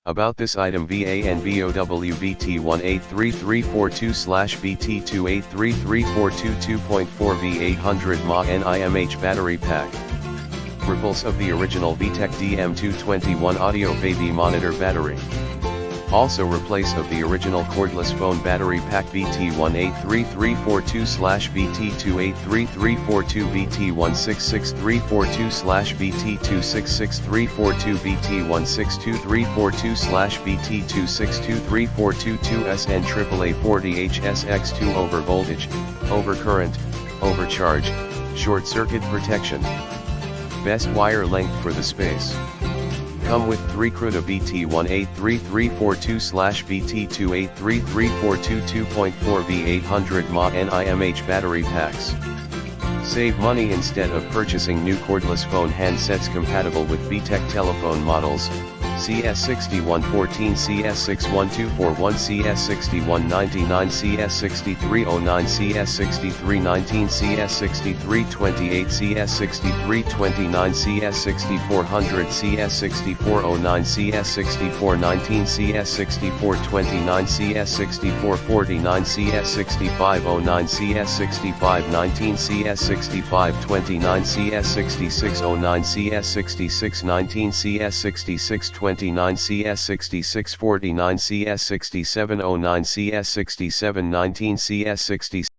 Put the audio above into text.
About this item, VANBOW BT183342/BT283342 2.4V 800mAh NIMH battery pack. Repulse of the original VTech DM221 audio baby monitor battery. Also replace of the original cordless phone battery pack BT283342/BT283342 BT1663342/BT266342 BT1623342/BT262342 2SN AAA 40HSX2 over voltage, overcurrent, overcharge, short circuit protection. Best wire length for the space. Come with 3 CRUDA BT1833342/BT283342 2.4V 800mAh NIMH battery packs. Save money instead of purchasing new cordless phone handsets compatible with VTech telephone models, CS6114, CS61241, CS6199, CS6309, CS6319, CS6328, CS6329, CS6400, CS6409, CS6419, CS6429, CS6449, CS6509, CS6519, CS6529, CS6609, CS6619, CS6629, CS6649, CS6709, CS6719, CS67